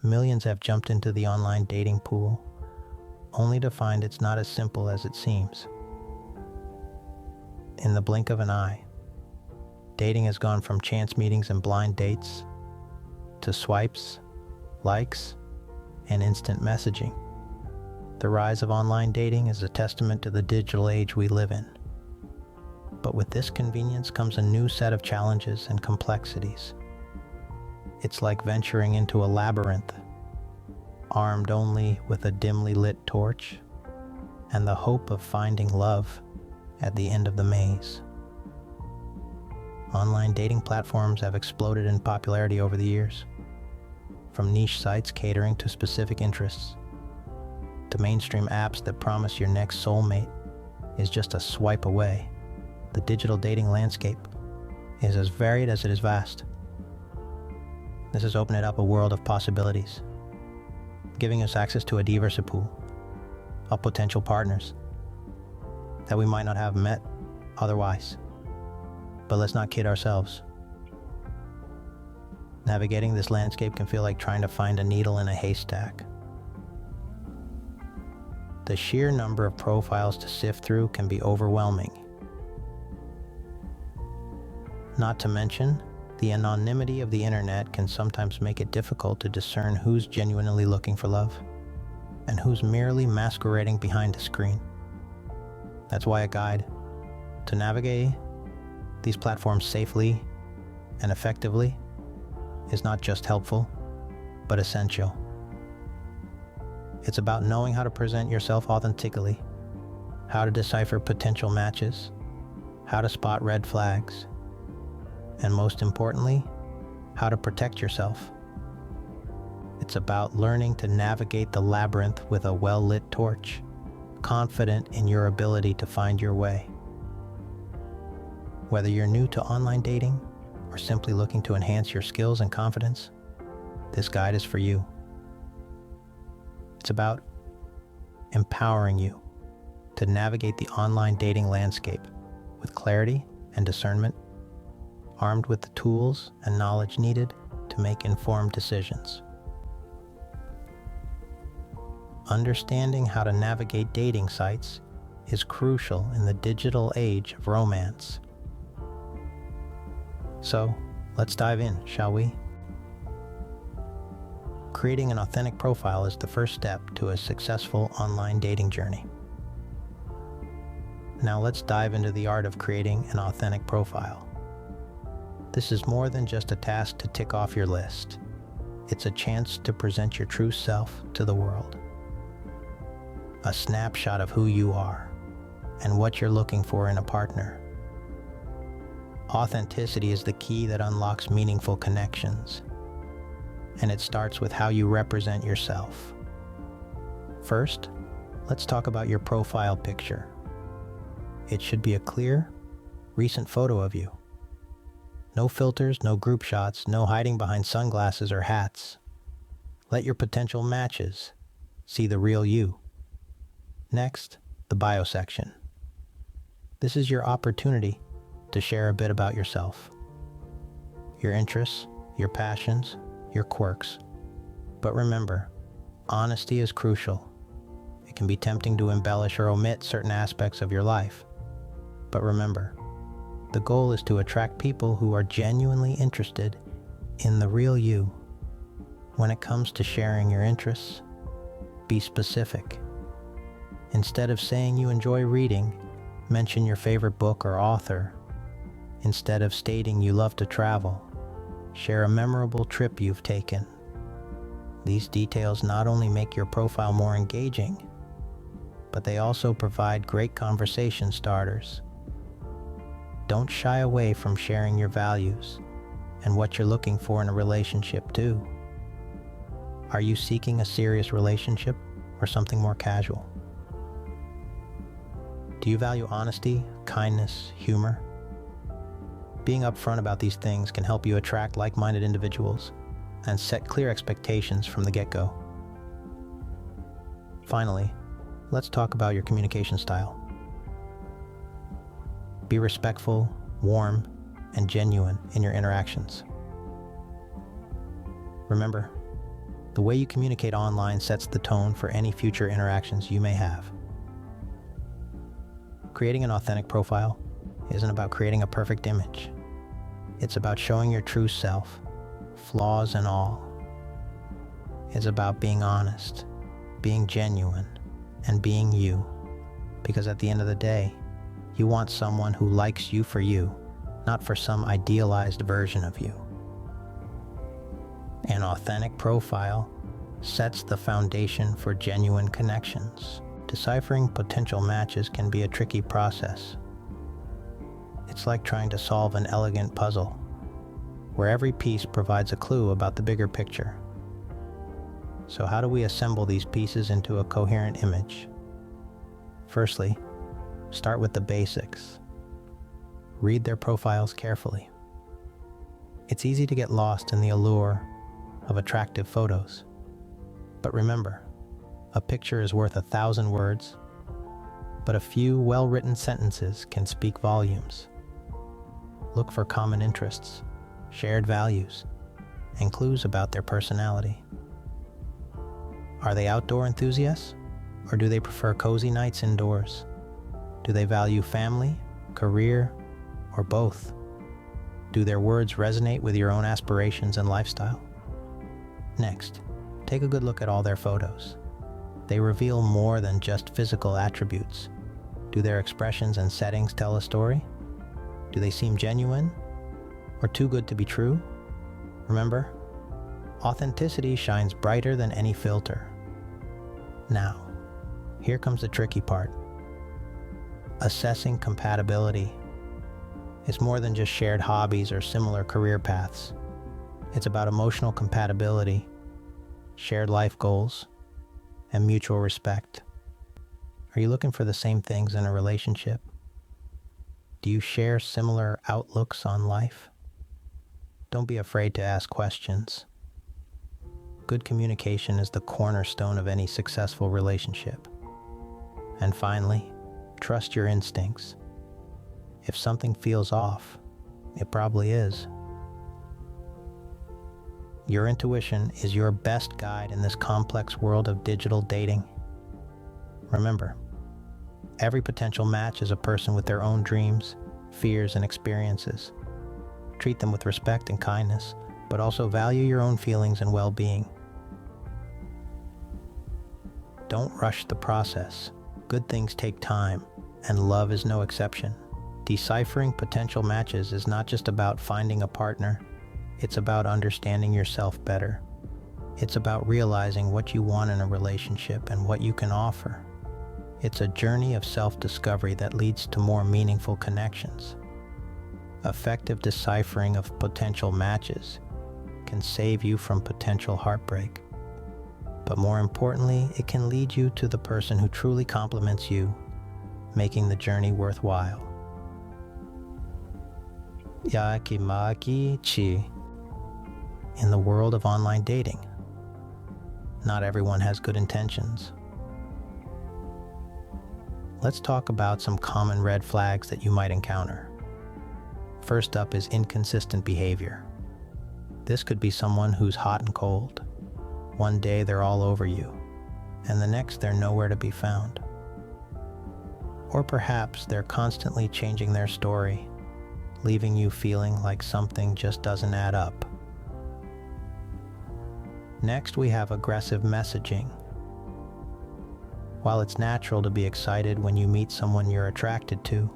millions have jumped into the online dating pool, only to find it's not as simple as it seems. In the blink of an eye, dating has gone from chance meetings and blind dates to swipes, likes, and instant messaging. The rise of online dating is a testament to the digital age we live in. But with this convenience comes a new set of challenges and complexities. It's like venturing into a labyrinth, armed only with a dimly lit torch and the hope of finding love at the end of the maze. Online dating platforms have exploded in popularity over the years, from niche sites catering to specific interests, to mainstream apps that promise your next soulmate is just a swipe away. The digital dating landscape is as varied as it is vast. This has opened up a world of possibilities, giving us access to a diverse pool of potential partners that we might not have met otherwise. But let's not kid ourselves. Navigating this landscape can feel like trying to find a needle in a haystack. The sheer number of profiles to sift through can be overwhelming. Not to mention, the anonymity of the internet can sometimes make it difficult to discern who's genuinely looking for love and who's merely masquerading behind a screen. That's why a guide to navigate these platforms safely and effectively is not just helpful, but essential. It's about knowing how to present yourself authentically, how to decipher potential matches, how to spot red flags, and most importantly, how to protect yourself. It's about learning to navigate the labyrinth with a well-lit torch, confident in your ability to find your way. Whether you're new to online dating or simply looking to enhance your skills and confidence, this guide is for you. It's about empowering you to navigate the online dating landscape with clarity and discernment, armed with the tools and knowledge needed to make informed decisions. Understanding how to navigate dating sites is crucial in the digital age of romance. So, let's dive in, shall we? Creating an authentic profile is the first step to a successful online dating journey. Now let's dive into the art of creating an authentic profile. This is more than just a task to tick off your list. It's a chance to present your true self to the world. A snapshot of who you are and what you're looking for in a partner. Authenticity is the key that unlocks meaningful connections, and it starts with how you represent yourself. First, let's talk about your profile picture. It should be a clear, recent photo of you. No filters, no group shots, no hiding behind sunglasses or hats. Let your potential matches see the real you. Next, the bio section. This is your opportunity to share a bit about yourself, your interests, your passions, your quirks. But remember, honesty is crucial. It can be tempting to embellish or omit certain aspects of your life. But remember, the goal is to attract people who are genuinely interested in the real you. When it comes to sharing your interests, be specific. Instead of saying you enjoy reading, mention your favorite book or author. Instead of stating you love to travel, share a memorable trip you've taken. These details not only make your profile more engaging, but they also provide great conversation starters. Don't shy away from sharing your values and what you're looking for in a relationship too. Are you seeking a serious relationship or something more casual? Do you value honesty, kindness, humor? Being upfront about these things can help you attract like-minded individuals and set clear expectations from the get-go. Finally, let's talk about your communication style. Be respectful, warm, and genuine in your interactions. Remember, The way you communicate online sets the tone for any future interactions you may have. Creating an authentic profile isn't about creating a perfect image. It's about showing your true self, flaws and all. It's about being honest, being genuine, and being you. Because at the end of the day, you want someone who likes you for you, not for some idealized version of you. An authentic profile sets the foundation for genuine connections. Deciphering potential matches can be a tricky process. It's like trying to solve an elegant puzzle, where every piece provides a clue about the bigger picture. So how do we assemble these pieces into a coherent image? Firstly, start with the basics. Read their profiles carefully. It's easy to get lost in the allure of attractive photos. But remember, a picture is worth 1,000 words, but a few well-written sentences can speak volumes. Look for common interests, shared values, and clues about their personality. Are they outdoor enthusiasts, or do they prefer cozy nights indoors? Do they value family, career, or both? Do their words resonate with your own aspirations and lifestyle? Next, take a good look at all their photos. They reveal more than just physical attributes. Do their expressions and settings tell a story? Do they seem genuine or too good to be true? Remember, authenticity shines brighter than any filter. Now, here comes the tricky part. Assessing compatibility is more than just shared hobbies or similar career paths. It's about emotional compatibility, shared life goals, and mutual respect. Are you looking for the same things in a relationship? Do you share similar outlooks on life? Don't be afraid to ask questions. Good communication is the cornerstone of any successful relationship. And finally, trust your instincts. If something feels off, it probably is. Your intuition is your best guide in this complex world of digital dating. Remember, every potential match is a person with their own dreams, fears, and experiences. Treat them with respect and kindness, but also value your own feelings and well-being. Don't rush the process. Good things take time, and love is no exception. Deciphering potential matches is not just about finding a partner. It's about understanding yourself better. It's about realizing what you want in a relationship and what you can offer. It's a journey of self-discovery that leads to more meaningful connections. Effective deciphering of potential matches can save you from potential heartbreak. But more importantly, it can lead you to the person who truly complements you, making the journey worthwhile. Yakimaki-chi. In the world of online dating, not everyone has good intentions. Let's talk about some common red flags that you might encounter. First up is inconsistent behavior. This could be someone who's hot and cold. One day they're all over you, and the next they're nowhere to be found. Or perhaps they're constantly changing their story, leaving you feeling like something just doesn't add up. Next, we have aggressive messaging. While it's natural to be excited when you meet someone you're attracted to,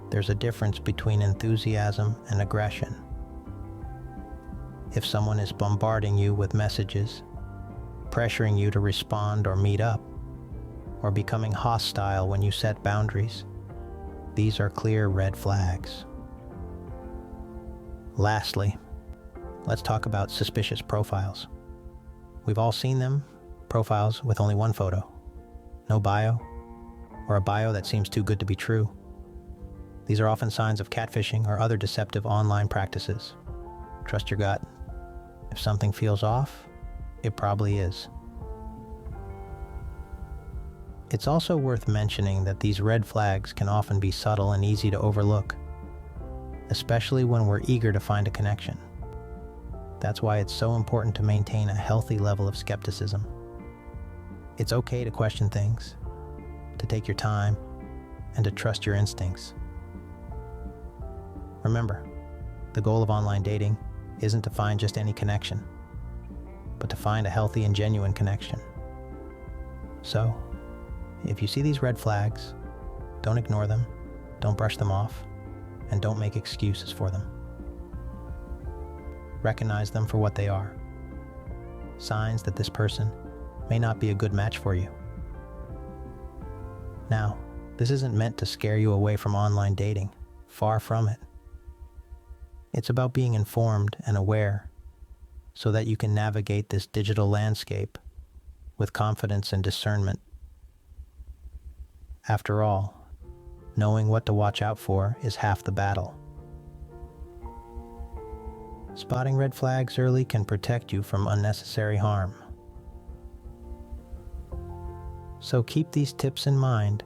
there's a difference between enthusiasm and aggression. If someone is bombarding you with messages, pressuring you to respond or meet up, or becoming hostile when you set boundaries, these are clear red flags. Lastly, let's talk about suspicious profiles. We've all seen them, profiles with only one photo, no bio, or a bio that seems too good to be true. These are often signs of catfishing or other deceptive online practices. Trust your gut. If something feels off, it probably is. It's also worth mentioning that these red flags can often be subtle and easy to overlook, especially when we're eager to find a connection. That's why it's so important to maintain a healthy level of skepticism. It's okay to question things, to take your time, and to trust your instincts. Remember, the goal of online dating isn't to find just any connection, but to find a healthy and genuine connection. So, if you see these red flags, don't ignore them, don't brush them off, and don't make excuses for them. Recognize them for what they are. Signs that this person may not be a good match for you. Now, this isn't meant to scare you away from online dating. Far from it. It's about being informed and aware so that you can navigate this digital landscape with confidence and discernment. After all, knowing what to watch out for is half the battle. Spotting red flags early can protect you from unnecessary harm. So keep these tips in mind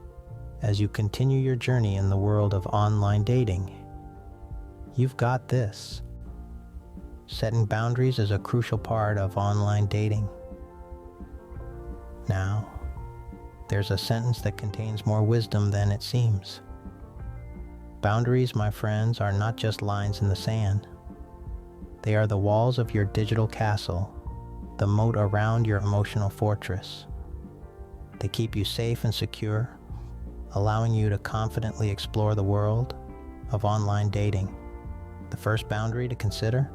as you continue your journey in the world of online dating. You've got this. Setting boundaries is a crucial part of online dating. Now, there's a sentence that contains more wisdom than it seems. Boundaries, my friends, are not just lines in the sand. They are the walls of your digital castle, the moat around your emotional fortress. They keep you safe and secure, allowing you to confidently explore the world of online dating. The first boundary to consider: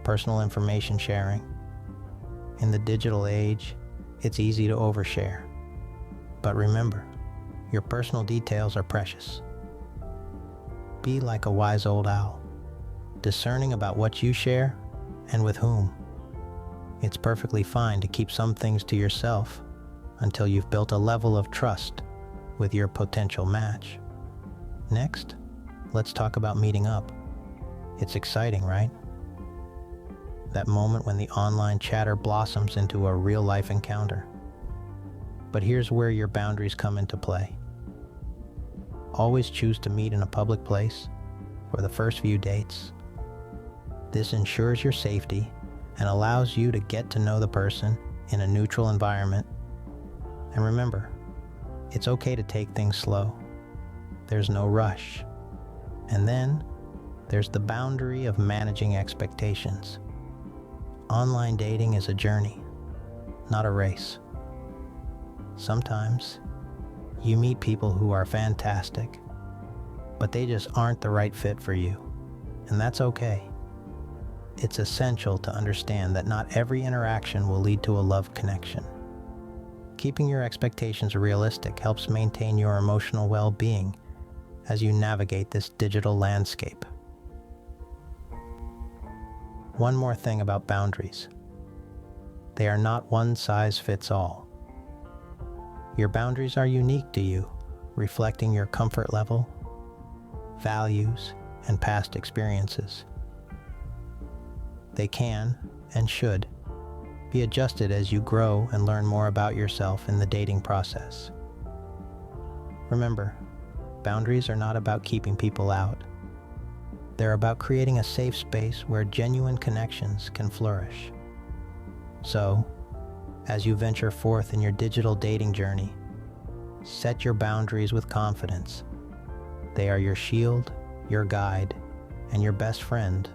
personal information sharing. In the digital age, it's easy to overshare. But remember, your personal details are precious. Be like a wise old owl, discerning about what you share and with whom. It's perfectly fine to keep some things to yourself until you've built a level of trust with your potential match. Next, let's talk about meeting up. It's exciting, right? That moment when the online chatter blossoms into a real-life encounter. But here's where your boundaries come into play. Always choose to meet in a public place for the first few dates. This ensures your safety and allows you to get to know the person in a neutral environment. And remember, it's okay to take things slow. There's no rush. And then, there's the boundary of managing expectations. Online dating is a journey, not a race. Sometimes, you meet people who are fantastic, but they just aren't the right fit for you. And that's okay. It's essential to understand that not every interaction will lead to a love connection. Keeping your expectations realistic helps maintain your emotional well-being as you navigate this digital landscape. One more thing about boundaries. They are not one size fits all. Your boundaries are unique to you, reflecting your comfort level, values, and past experiences. They can, and should, be adjusted as you grow and learn more about yourself in the dating process. Remember, boundaries are not about keeping people out. They're about creating a safe space where genuine connections can flourish. So, as you venture forth in your digital dating journey, set your boundaries with confidence. They are your shield, your guide, and your best friend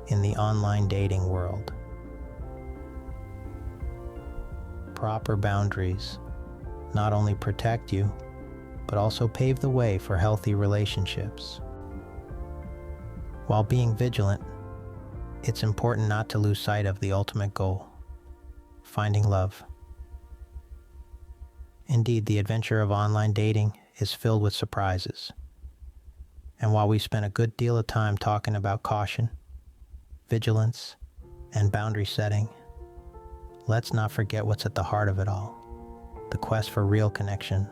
in the online dating world. Proper boundaries not only protect you, but also pave the way for healthy relationships. While being vigilant, it's important not to lose sight of the ultimate goal: finding love. Indeed, the adventure of online dating is filled with surprises. And while we spent a good deal of time talking about caution, vigilance, and boundary setting, let's not forget what's at the heart of it all: the quest for real connection.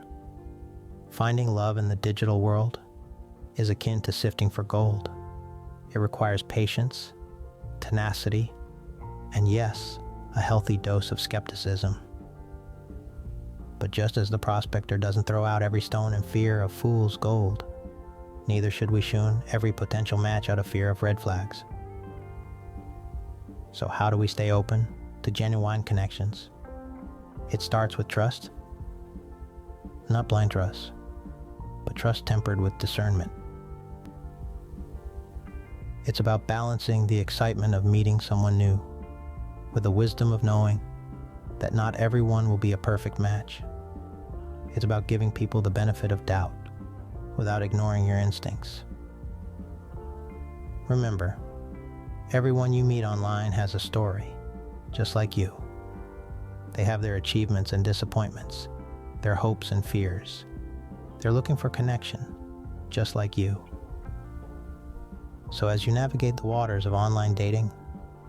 Finding love in the digital world is akin to sifting for gold. It requires patience, tenacity, and yes, a healthy dose of skepticism. But just as the prospector doesn't throw out every stone in fear of fool's gold, neither should we shun every potential match out of fear of red flags. So how do we stay open to genuine connections? It starts with trust. Not blind trust, but trust tempered with discernment. It's about balancing the excitement of meeting someone new with the wisdom of knowing that not everyone will be a perfect match. It's about giving people the benefit of doubt without ignoring your instincts. Remember, everyone you meet online has a story, just like you. They have their achievements and disappointments, their hopes and fears. They're looking for connection, just like you. So as you navigate the waters of online dating,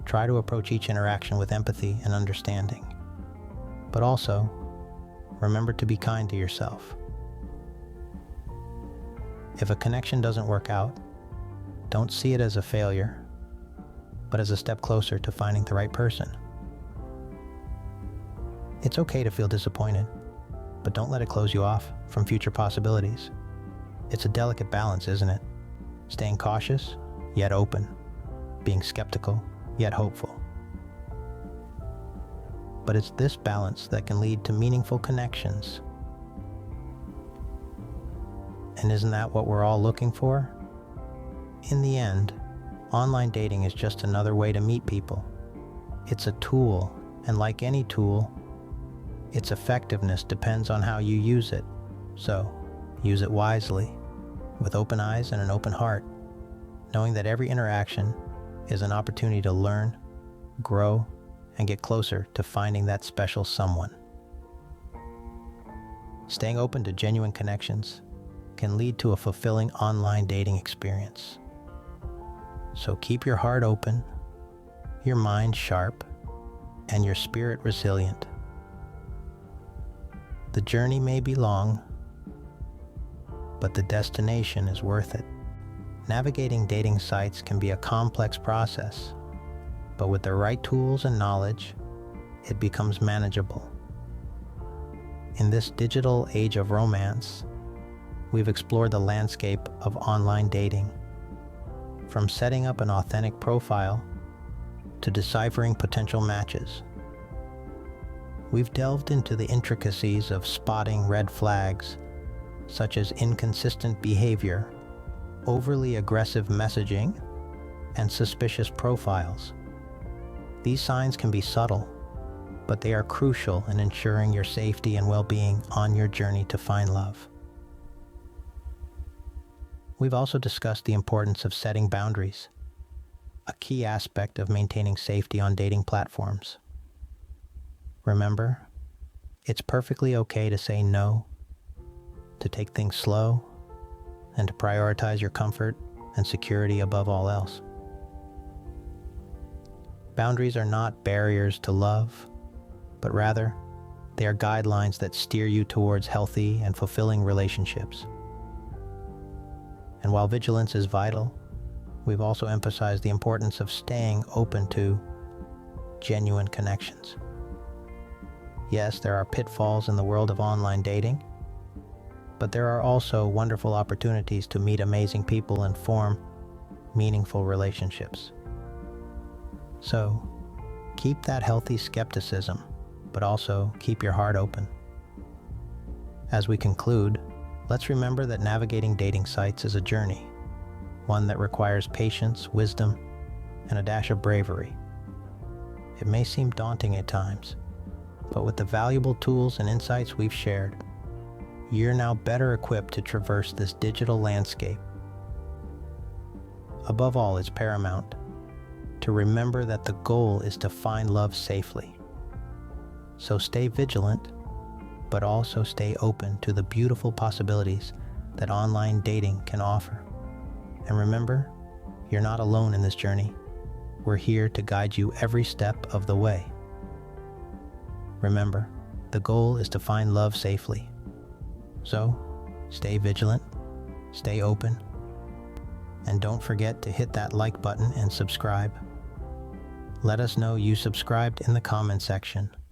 try to approach each interaction with empathy and understanding. But also, remember to be kind to yourself. If a connection doesn't work out, don't see it as a failure, but as a step closer to finding the right person. It's okay to feel disappointed, but don't let it close you off from future possibilities. It's a delicate balance, isn't it? Staying cautious, yet open. Being skeptical, yet hopeful. But it's this balance that can lead to meaningful connections. And isn't that what we're all looking for? In the end, online dating is just another way to meet people. It's a tool, and like any tool, its effectiveness depends on how you use it. So, use it wisely, with open eyes and an open heart, knowing that every interaction is an opportunity to learn, grow, and get closer to finding that special someone. Staying open to genuine connections can lead to a fulfilling online dating experience. So keep your heart open, your mind sharp, and your spirit resilient. The journey may be long, but the destination is worth it. Navigating dating sites can be a complex process, but with the right tools and knowledge, it becomes manageable. In this digital age of romance, we've explored the landscape of online dating, from setting up an authentic profile to deciphering potential matches. We've delved into the intricacies of spotting red flags, such as inconsistent behavior, overly aggressive messaging, and suspicious profiles. These signs can be subtle, but they are crucial in ensuring your safety and well-being on your journey to find love. We've also discussed the importance of setting boundaries, a key aspect of maintaining safety on dating platforms. Remember, it's perfectly okay to say no, to take things slow, and to prioritize your comfort and security above all else. Boundaries are not barriers to love, but rather, they are guidelines that steer you towards healthy and fulfilling relationships. And while vigilance is vital, we've also emphasized the importance of staying open to genuine connections. Yes, there are pitfalls in the world of online dating, but there are also wonderful opportunities to meet amazing people and form meaningful relationships. So, keep that healthy skepticism, but also keep your heart open. As we conclude, let's remember that navigating dating sites is a journey, one that requires patience, wisdom, and a dash of bravery. It may seem daunting at times, but with the valuable tools and insights we've shared, you're now better equipped to traverse this digital landscape. Above all, it's paramount to remember that the goal is to find love safely. So stay vigilant, but also stay open to the beautiful possibilities that online dating can offer. And remember, you're not alone in this journey. We're here to guide you every step of the way. Remember, the goal is to find love safely. So, stay vigilant, stay open, and don't forget to hit that like button and subscribe. Let us know you subscribed in the comment section.